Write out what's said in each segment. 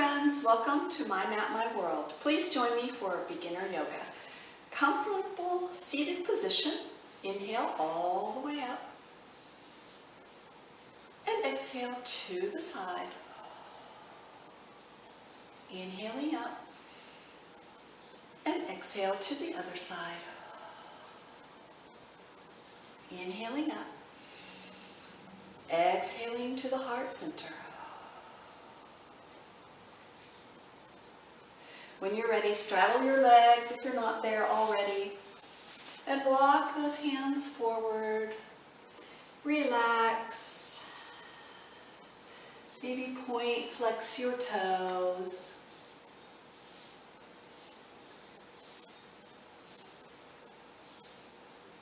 friends, welcome to My Mat, My World. Please join me for beginner yoga. Comfortable seated position. Inhale all the way up. And exhale to the side. Inhaling up. And exhale to the other side. Inhaling up. Exhaling to the heart center. When you're ready, straddle your legs if you're not there already. And walk those hands forward. Relax. Maybe point, flex your toes.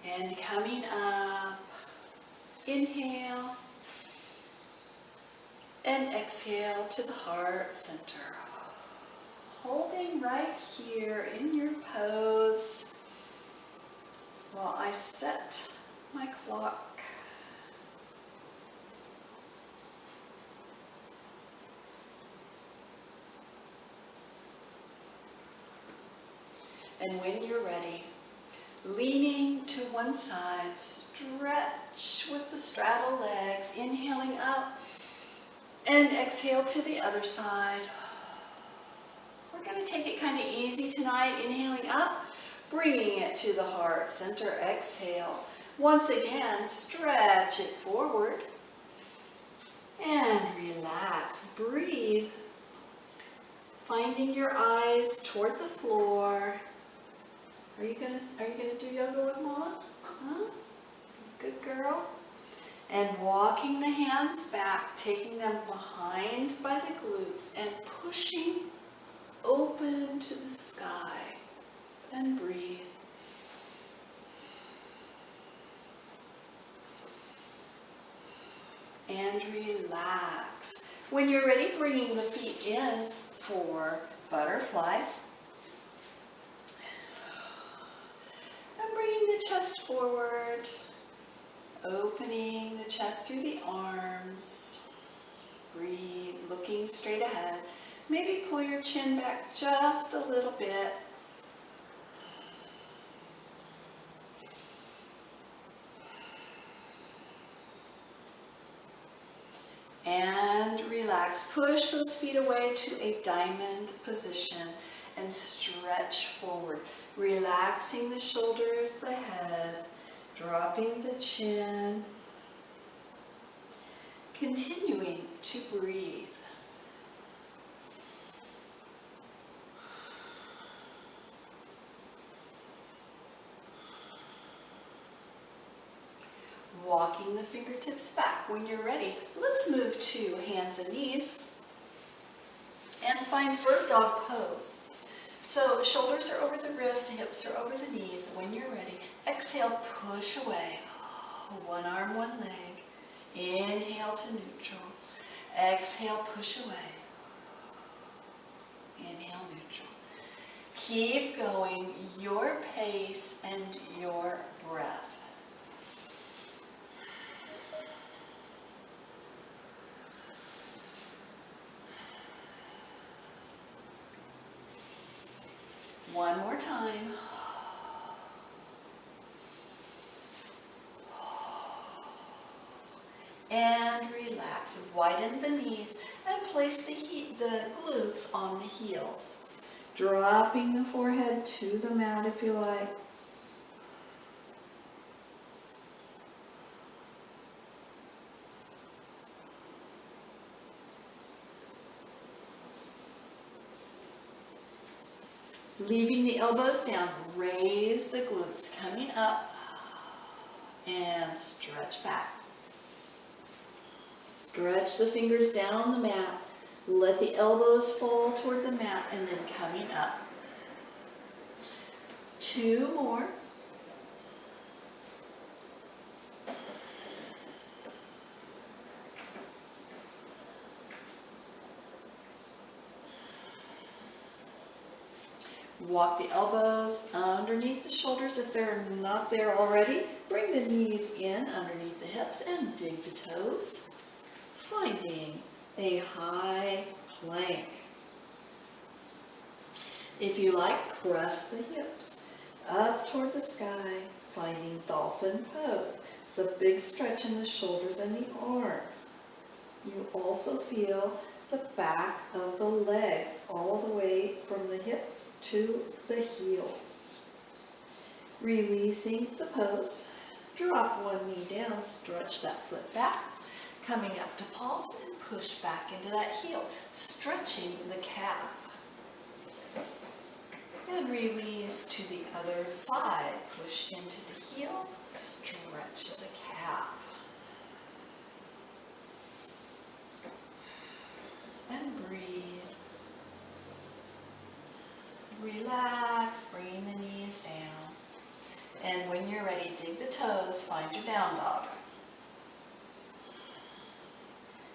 And coming up, inhale. And exhale to the heart center. Holding right here in your pose while I set my clock. And when you're ready, leaning to one side, stretch with the straddle legs, inhaling up and exhale to the other side. We're going to take it kind of easy tonight, inhaling up, bringing it to the heart center, exhale. Once again, stretch it forward and relax, breathe. Finding your eyes toward the floor. Are you gonna do yoga with Mama? Huh? Good girl. And walking the hands back, taking them behind by the glutes and pushing open to the sky. And breathe. And relax. When you're ready, bringing the feet in for butterfly. And bringing the chest forward. Opening the chest through the arms. Breathe, looking straight ahead. Maybe pull your chin back just a little bit. And relax. Push those feet away to a diamond position and stretch forward. Relaxing the shoulders, the head, dropping the chin. Continuing to breathe. Walking the fingertips back. When you're ready, let's move to hands and knees and find bird dog pose. So shoulders are over the wrists, hips are over the knees. When you're ready, exhale, push away. One arm, one leg. Inhale to neutral. Exhale, push away. Inhale, neutral. Keep going, your pace and your breath. One more time. And relax. Widen the knees and place the glutes on the heels. Dropping the forehead to the mat if you like. Leaving the elbows down, raise the glutes, coming up and stretch back. Stretch the fingers down on the mat, let the elbows fall toward the mat and then coming up. 2 more. Walk the elbows underneath the shoulders if they're not there already. Bring the knees in underneath the hips and dig the toes. Finding a high plank. If you like, press the hips up toward the sky, finding dolphin pose. It's a big stretch in the shoulders and the arms. You also feel the back of the legs all the way from the hips to the heels. Releasing the pose, drop one knee down, stretch that foot back, coming up to palms and push back into that heel, stretching the calf. And release to the other side, push into the heel, stretch the calf. And breathe. Relax, bring the knees down. And when you're ready, dig the toes, find your down dog.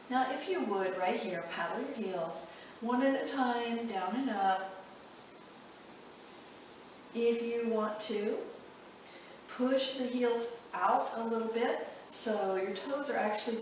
Now if you would, right here, paddle your heels, one at a time, down and up. If you want to, push the heels out a little bit so your toes are actually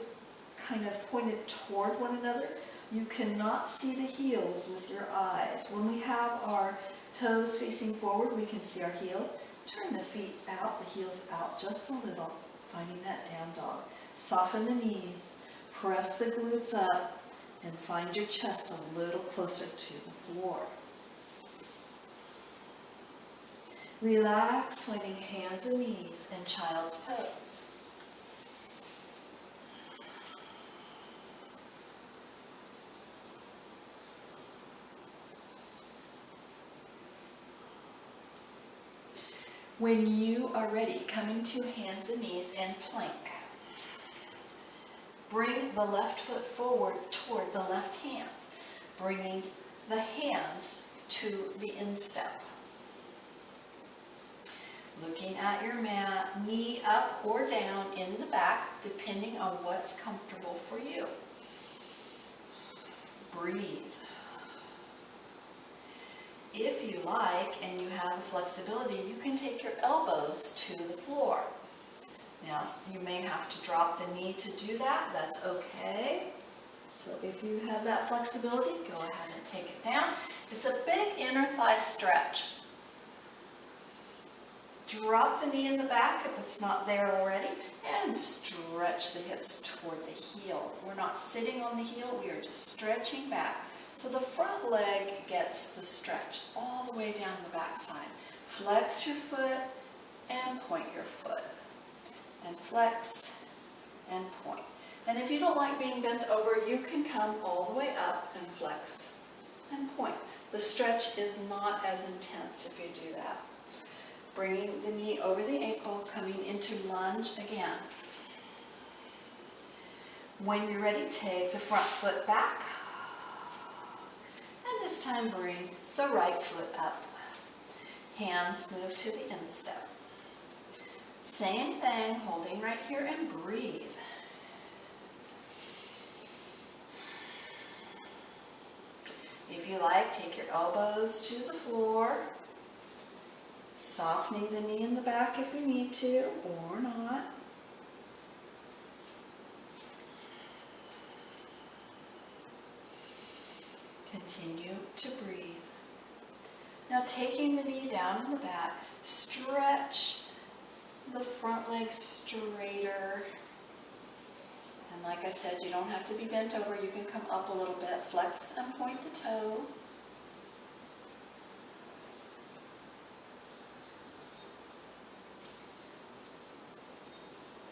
kind of pointed toward one another. You cannot see the heels with your eyes. When we have our toes facing forward, we can see our heels. Turn the feet out, the heels out just a little, finding that down dog. Soften the knees, press the glutes up, and find your chest a little closer to the floor. Relax, finding hands and knees in child's pose. When you are ready, coming to hands and knees and plank. Bring the left foot forward toward the left hand, bringing the hands to the instep. Looking at your mat, knee up or down in the back, depending on what's comfortable for you. Breathe. If you like and you have the flexibility, you can take your elbows to the floor. Now, you may have to drop the knee to do that. That's okay. So if you have that flexibility, go ahead and take it down. It's a big inner thigh stretch. Drop the knee in the back if it's not there already, and stretch the hips toward the heel. We're not sitting on the heel, we are just stretching back. So the front leg gets the stretch all the way down the back side. Flex your foot and point your foot. And flex and point. And if you don't like being bent over, you can come all the way up and flex and point. The stretch is not as intense if you do that. Bringing the knee over the ankle, coming into lunge again. When you're ready, take the front foot back. And this time bring the right foot up. Hands move to the instep. Same thing, holding right here and breathe. If you like, take your elbows to the floor. Softening the knee in the back if you need to, or not. Continue to breathe. Now taking the knee down in the back, stretch the front leg straighter. And like I said, you don't have to be bent over. You can come up a little bit. Flex and point the toe.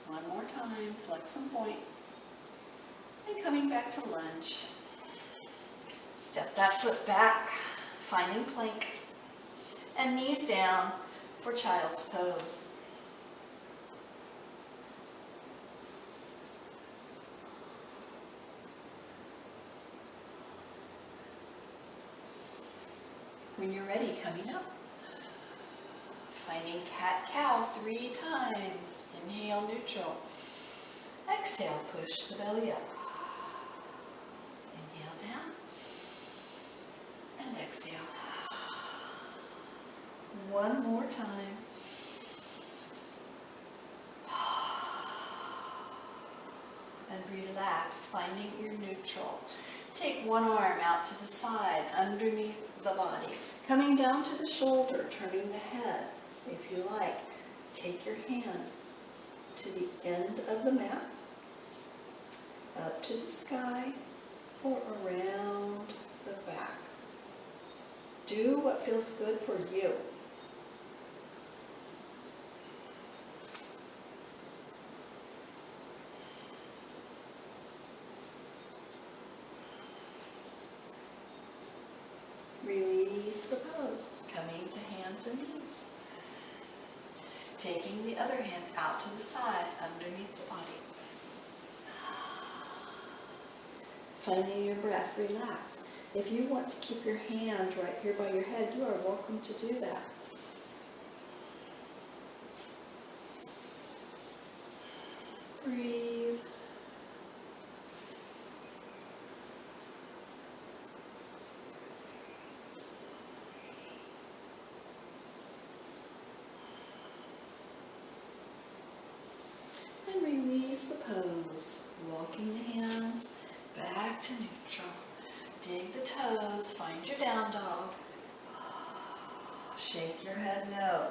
One more time, flex and point. And coming back to lunge. Step that foot back, finding plank. And knees down for child's pose. When you're ready, coming up. Finding cat-cow 3 times. Inhale, neutral. Exhale, push the belly up. Inhale down. And exhale. One more time. And relax, finding your neutral. Take one arm out to the side, underneath the body, coming down to the shoulder, turning the head. If you like, take your hand to the end of the mat, up to the sky, or around the back. Do what feels good for you. Release the pose, coming to hands and knees. Taking the other hand out to the side, underneath the body. Finding your breath, relax. If you want to keep your hand right here by your head, you are welcome to do that. Breathe. And release the pose, walking the hands back to neutral. Dig the toes, find your down dog. Shake your head no.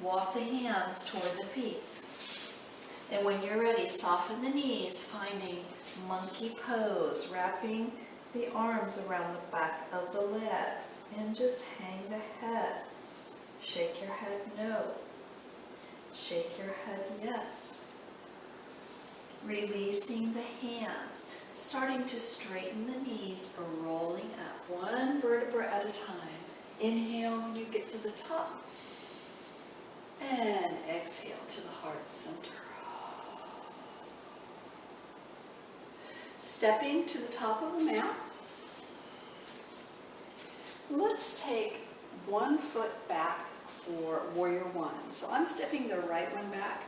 Walk the hands toward the feet. And when you're ready, soften the knees, finding monkey pose, wrapping the arms around the back of the legs, and just hang the head. Shake your head no. Shake your head yes. Releasing the hands, starting to straighten the knees, rolling up one vertebra at a time. Inhale when you get to the top, and exhale to the heart center. Stepping to the top of the mat, let's take one foot back for warrior one. So I'm stepping the right one back,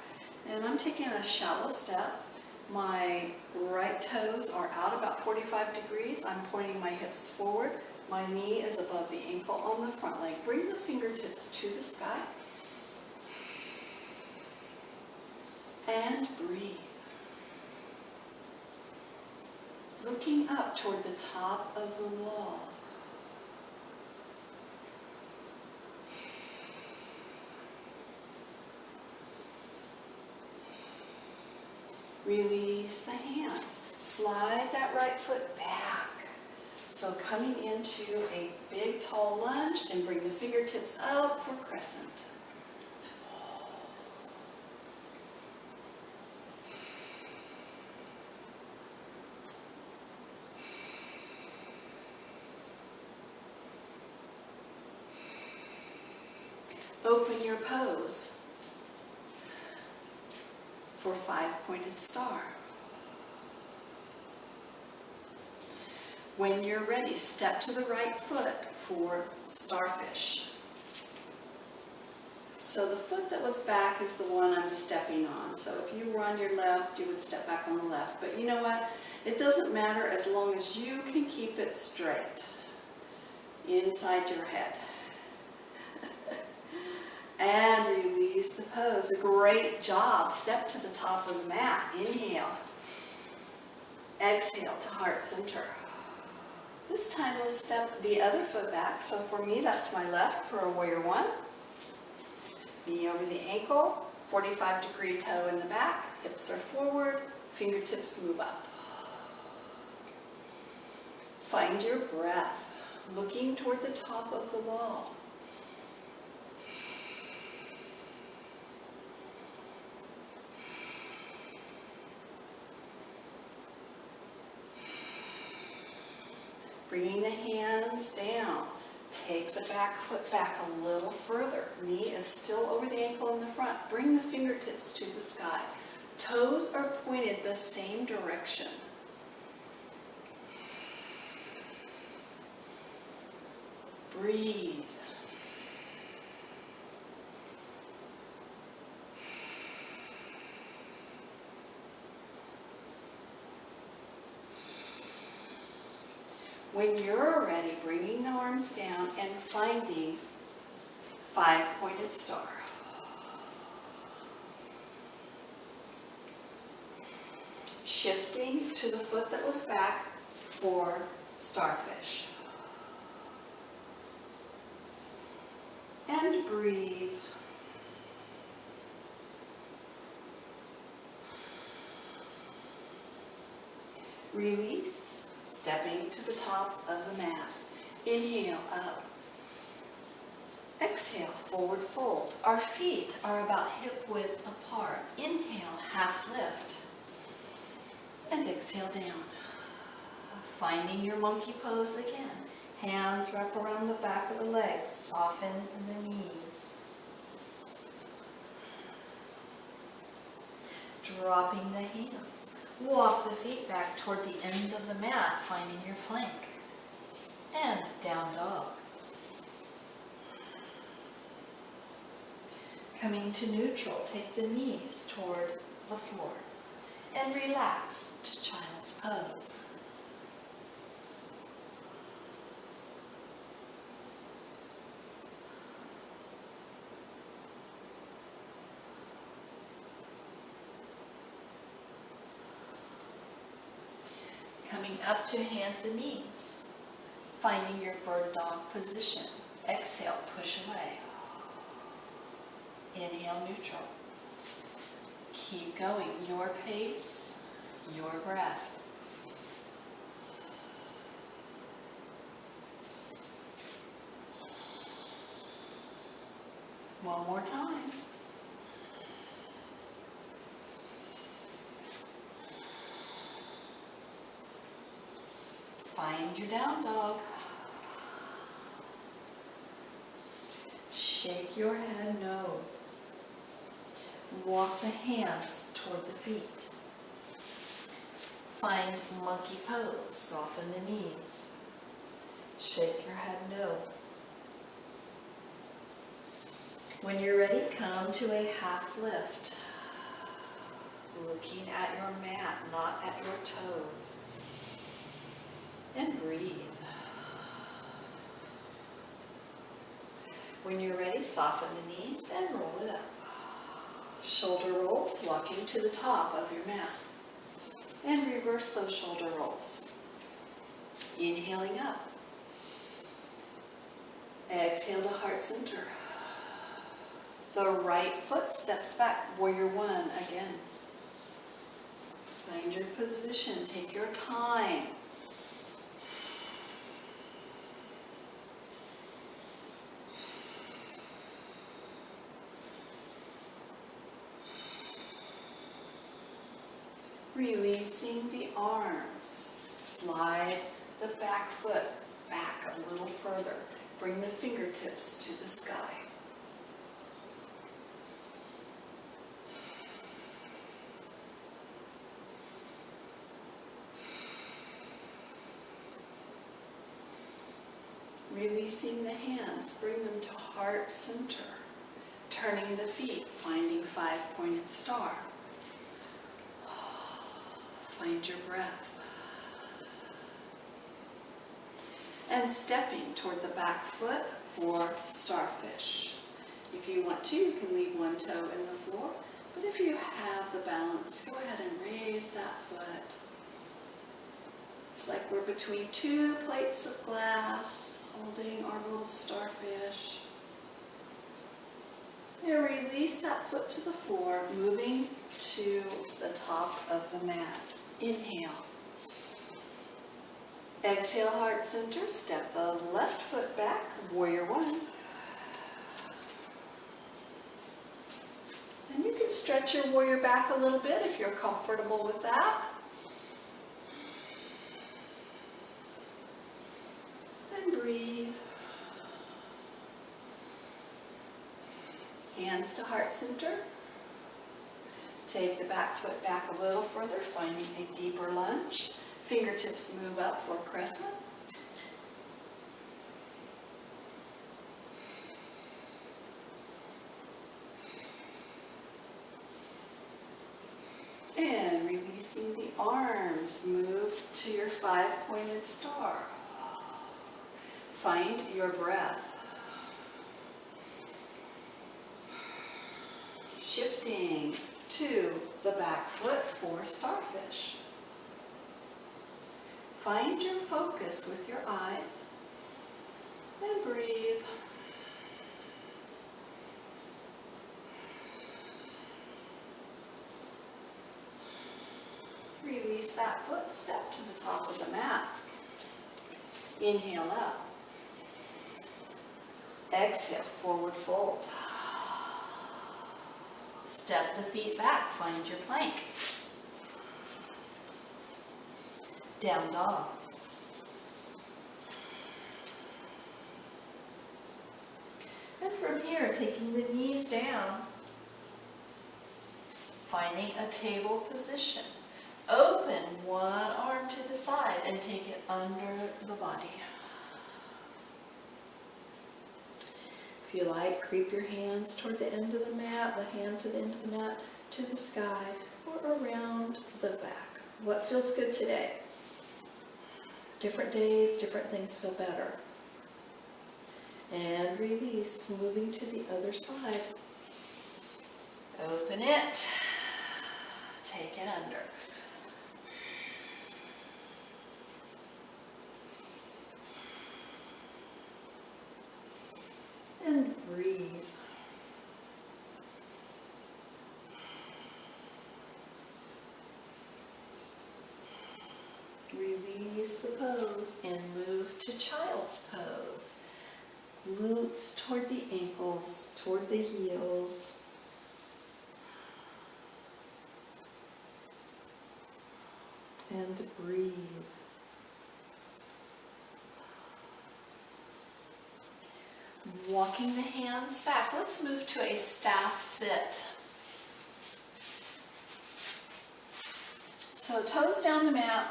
and I'm taking a shallow step. My right toes are out about 45 degrees. I'm pointing my hips forward. My knee is above the ankle on the front leg. Bring the fingertips to the sky. And breathe. Looking up toward the top of the wall. Release the hands. Slide that right foot back. So coming into a big tall lunge, and bring the fingertips up for crescent. Open your pose for five-pointed star. When you're ready, step to the right foot for starfish. So the foot that was back is the one I'm stepping on. So if you were on your left, you would step back on the left. But you know what? It doesn't matter as long as you can keep it straight inside your head. And release the pose. A great job. Step to the top of the mat. Inhale. Exhale to heart center. This time let's step the other foot back. So for me, that's my left for a warrior one. Knee over the ankle, 45-degree toe in the back, hips are forward, fingertips move up. Find your breath, looking toward the top of the wall. Bringing the hands down. Take the back foot back a little further. Knee is still over the ankle in the front. Bring the fingertips to the sky. Toes are pointed the same direction. Breathe. When you're ready, bringing the arms down and finding five-pointed star. Shifting to the foot that was back for starfish. And breathe. Release, stepping to the top of the mat. Inhale up. Exhale, forward fold. Our feet are about hip width apart. Inhale, half lift. And exhale down. Finding your monkey pose again. Hands wrap around the back of the legs. Soften in the knees. Dropping the hands. Walk the feet back toward the end of the mat, finding your plank. And down dog. Coming to neutral, take the knees toward the floor. And relax to child's pose. Coming up to hands and knees, finding your bird dog position. Exhale, push away. Inhale, neutral. Keep going, your pace, your breath. One more time. Find your down dog. Shake your head no. Walk the hands toward the feet. Find monkey pose. Soften the knees. Shake your head no. When you're ready, come to a half lift. Looking at your mat, not at your toes. And breathe. When you're ready, soften the knees and roll it up. Shoulder rolls, walking to the top of your mat. And reverse those shoulder rolls. Inhaling up. Exhale to heart center. The right foot steps back, warrior one again. Find your position, take your time. Releasing the arms. Slide the back foot back a little further. Bring the fingertips to the sky. Releasing the hands, bring them to heart center. Turning the feet, finding five-pointed star. Find your breath. And stepping toward the back foot for starfish. If you want to, you can leave one toe in the floor, but if you have the balance, go ahead and raise that foot. It's like we're between two plates of glass, holding our little starfish. And release that foot to the floor, moving to the top of the mat. Inhale. Exhale, heart center. Step the left foot back, warrior one. And you can stretch your warrior back a little bit if you're comfortable with that. And breathe. Hands to heart center. Take the back foot back a little further, finding a deeper lunge. Fingertips move up for crescent. And releasing the arms, move to your five-pointed star. Find your breath. Shifting to the back foot for starfish. Find your focus with your eyes and breathe. Release that foot, step to the top of the mat. Inhale up. Exhale, forward fold. Step the feet back, find your plank. Down dog. And from here, taking the knees down, finding a table position. Open one arm to the side and take it under the body. If you like, creep your hands toward the end of the mat, the hand to the end of the mat, to the sky, or around the back. What feels good today? Different days, different things feel better. And release, moving to the other side. Open it. Take it under. And breathe. Release the pose and move to child's pose. Glutes toward the ankles, toward the heels. And breathe. Walking the hands back. Let's move to a staff sit. So toes down the mat.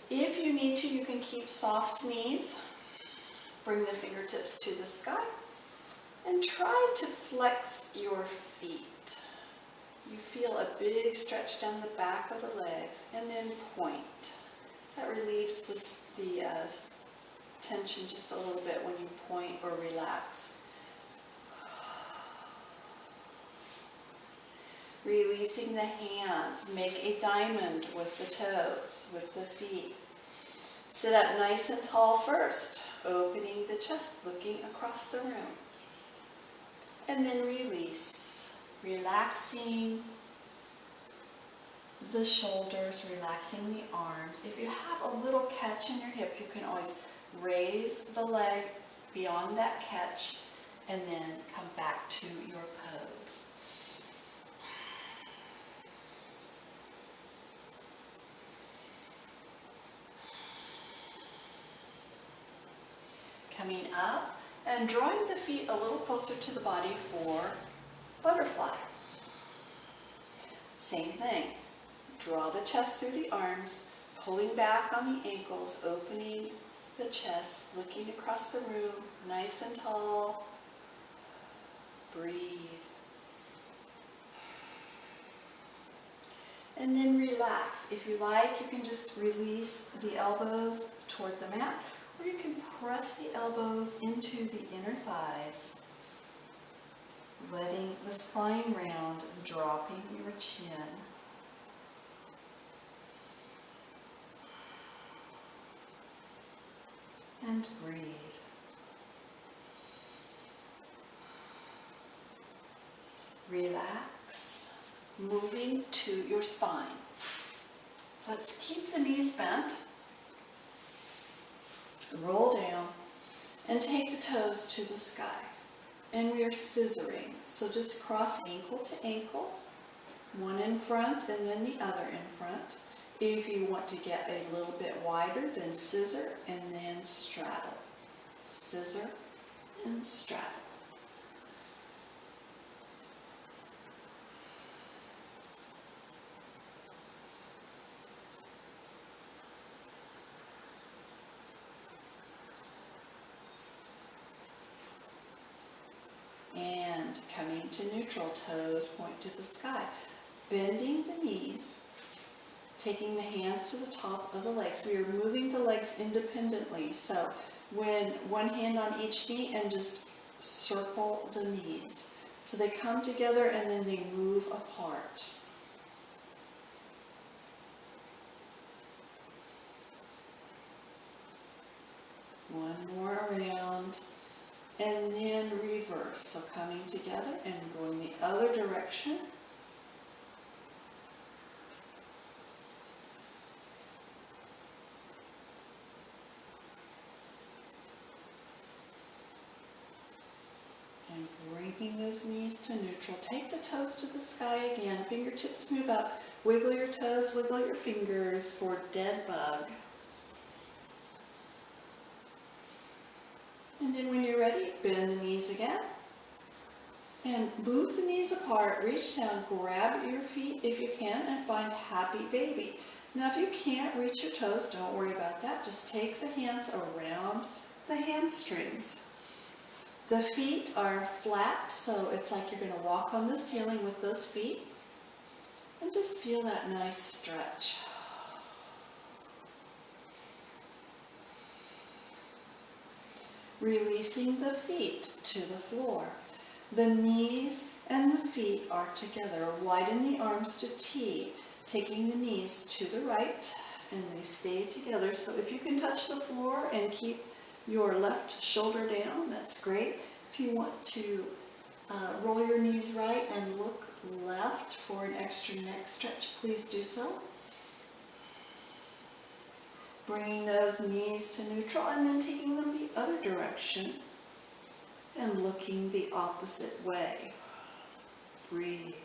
If you need to, you can keep soft knees. Bring the fingertips to the sky. And try to flex your feet. You feel a big stretch down the back of the legs, and then point. That relieves the tension just a little bit when you point or relax. Releasing the hands, make a diamond with the toes, with the feet. Sit up nice and tall first, opening the chest, looking across the room. And then release, relaxing the shoulders, relaxing the arms. If you have a little catch in your hip, you can always raise the leg beyond that catch and then come back to your pose. Coming up and drawing the feet a little closer to the body for butterfly. Same thing. Draw the chest through the arms, pulling back on the ankles, opening the chest, looking across the room, nice and tall. Breathe. And then relax. If you like, you can just release the elbows toward the mat, or you can press the elbows into the inner thighs, letting the spine round, dropping your chin. And breathe. Relax, moving to your spine. Let's keep the knees bent. Roll down and take the toes to the sky. And we are scissoring. So just cross ankle to ankle, one in front and then the other in front. If you want to get a little bit wider, then scissor and then straddle. Scissor and straddle. And coming to neutral, toes point to the sky. Bending the knees, taking the hands to the top of the legs. We are moving the legs independently. So when one hand on each knee and just circle the knees. So they come together and then they move apart. One more around, and then reverse. So coming together and going the other direction. And bringing those knees to neutral. Take the toes to the sky again. Fingertips move up. Wiggle your toes, wiggle your fingers for dead bug. And then when you're ready, bend the knees again. And move the knees apart. Reach down, grab at your feet if you can, and find happy baby. Now if you can't reach your toes, don't worry about that. Just take the hands around the hamstrings. The feet are flat, so it's like you're going to walk on the ceiling with those feet. And just feel that nice stretch. Releasing the feet to the floor. The knees and the feet are together. Widen the arms to T, taking the knees to the right, and they stay together. So if you can touch the floor and keep your left shoulder down, that's great. If you want to roll your knees right and look left for an extra neck stretch, please do so. Bringing those knees to neutral and then taking them the other direction and looking the opposite way. Breathe.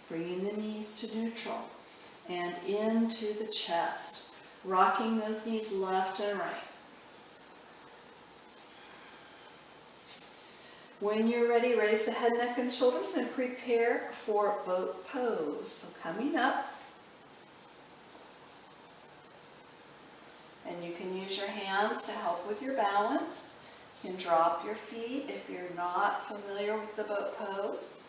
Bringing the knees to neutral and into the chest. Rocking those knees left and right. When you're ready, raise the head, neck, and shoulders and prepare for boat pose. So coming up. And you can use your hands to help with your balance. You can drop your feet if you're not familiar with the boat pose.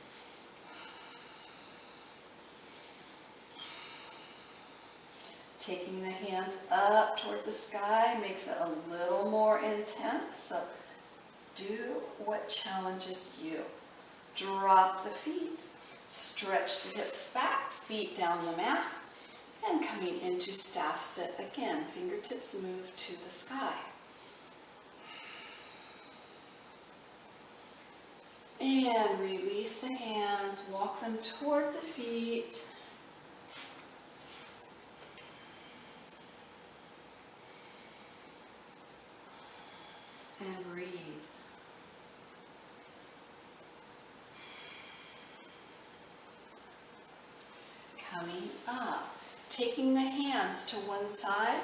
Taking the hands up toward the sky makes it a little more intense. So do what challenges you. Drop the feet. Stretch the hips back, feet down the mat. And coming into staff sit again. Fingertips move to the sky. And release the hands. Walk them toward the feet. And breathe. Coming up, taking the hands to one side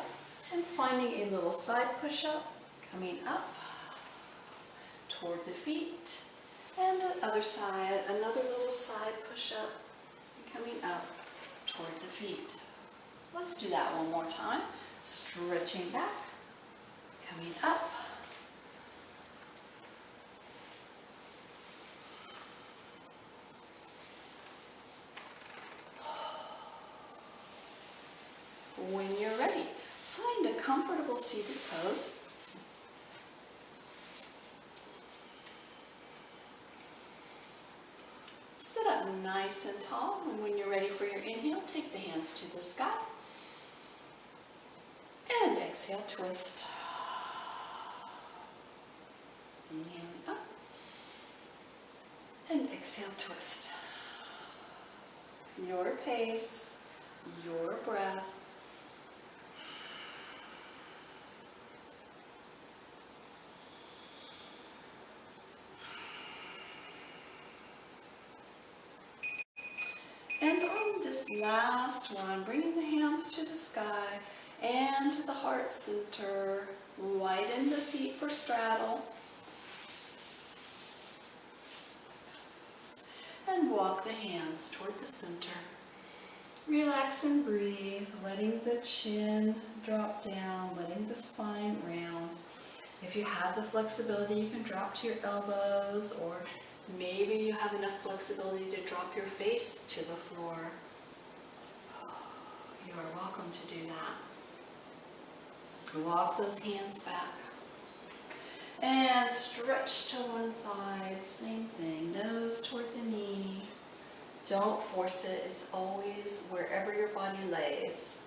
and finding a little side push-up, coming up toward the feet, and the other side, another little side push-up, coming up toward the feet. Let's do that one more time. Stretching back, coming up, when you're ready, find a comfortable seated pose. Sit up nice and tall, and when you're ready for your inhale, take the hands to the sky. And exhale, twist. Inhaling up. And exhale, twist. Your pace, your breath. And on this last one, bringing the hands to the sky and to the heart center. Widen the feet for straddle. And walk the hands toward the center. Relax and breathe, letting the chin drop down, letting the spine round. If you have the flexibility, you can drop to your elbows, or maybe you have enough flexibility to drop your face to the floor. you are welcome to do that. Walk those hands back. And stretch to one side, same thing, nose toward the knee. Don't force it, it's always wherever your body lays.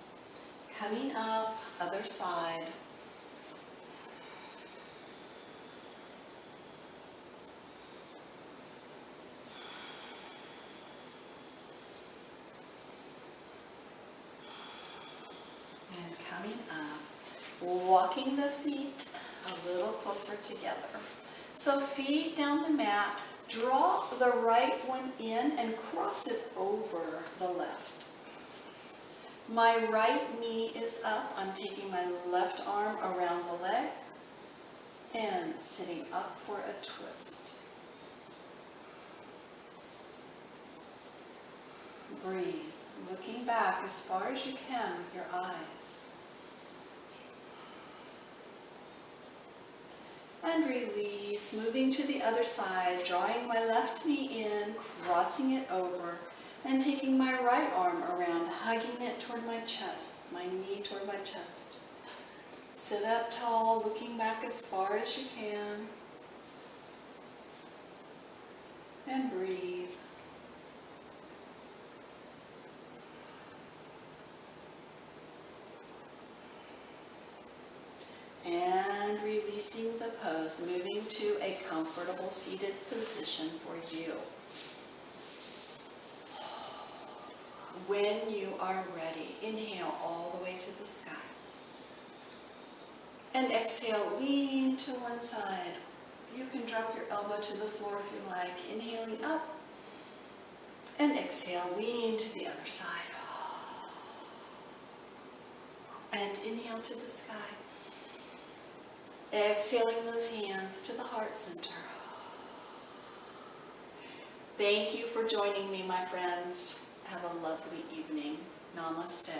Coming up, other side. And coming up, walking the feet a little closer together. So feet down the mat, draw the right one in and cross it over the left. My right knee is up. I'm taking my left arm around the leg and sitting up for a twist. Breathe, looking back as far as you can with your eyes. And release, moving to the other side, drawing my left knee in, crossing it over, and taking my right arm around, hugging it toward my chest, my knee toward my chest. Sit up tall, looking back as far as you can. And breathe. And releasing the pose, moving to a comfortable seated position for you. When you are ready, inhale all the way to the sky. And exhale, lean to one side. You can drop your elbow to the floor if you like. Inhaling up. And exhale, lean to the other side. And inhale to the sky. Exhaling those hands to the heart center. Thank you for joining me, my friends. Have a lovely evening. Namaste.